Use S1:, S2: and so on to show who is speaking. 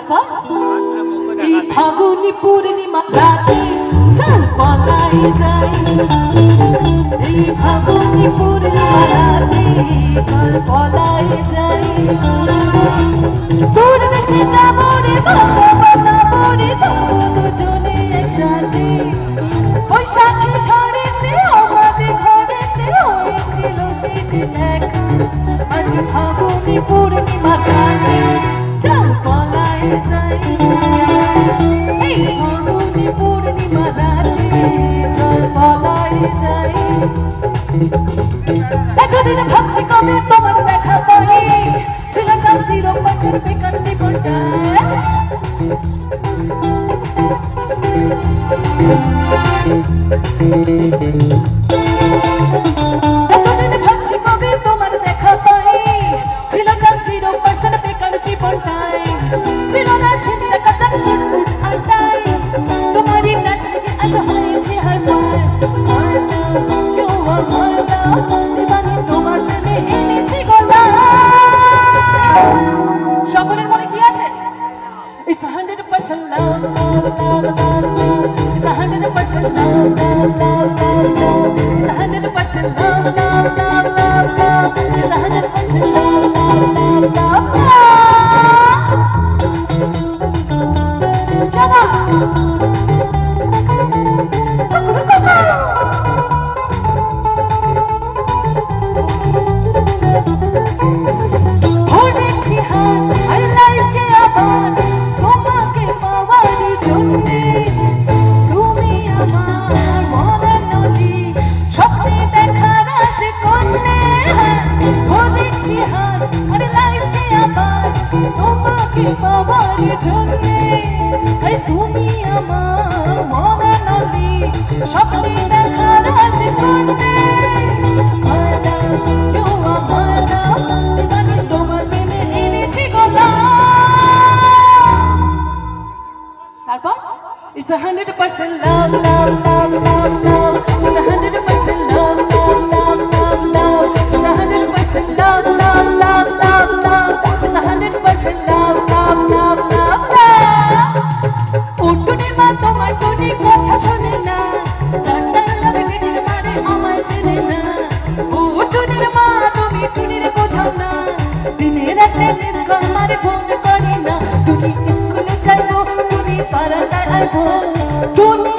S1: তারপর এই ফাগুনি পূর্ণিমা রাতে চল পলাই যাই, এই ফাগুনি পূর্ণিমা রাতে চল পলাই যাই। তোর দেশে যাবো রে, বাসা বানাবো রে, থাকবো দুজনে একসাথে। বৈশাখী ঝড়েতে আমাদের ঘরেতে হয়েছিল সেই যে দেখা, আজ ফাগুনি পূর্ণিমা রাতে চল পলাই যাই, এই ফাগুনি পূর্ণিমা রাতে চল পলাই যাই। এতদিন ভাবছি কবে তোমার দেখা পাই, ছিল চাল 0% বেকার জীবনটা। এতদিন ভাবছি কবে তোমার দেখা পাই, ছিল চাল 0% বেকার জীবনটাই। ছিল না ঝিনচাকা চাক সুটবুট আটাই, তোমারই নাচ দেখে আজ হয়েছে হার পার। তোমার প্রেমে এনেছি গলা। সকলের মনে কি আছে? It's 100% love, love, love, love, love. It's 100% love, love, love, love, love. It's 100% love, love, love, love, love. It's 100% love, love, love, love, love. Come on. তুমি আমার মনে নলি স্বপ্নে দেখার আজ করবে। তোমার প্রেমে এনেছি গলা। তারপর It's 100% love, love, love, love, love. It's 100% love, love, love, love, love. It's 100% love, love, love, love, love. It's 100% love, love, love, love, love. উঠুনের মা তোমার টুনি কথা শোনে না, চারটার লবে গেটির মারে আমায় চেনে না। উঠুনের মা তুমি টুনির বোঝাও না, দিনের একটা মিস কল মারে ফোন করে না। টুনি স্কুলে যাইবো, টুনি পাড়ায় আইবো, টুনি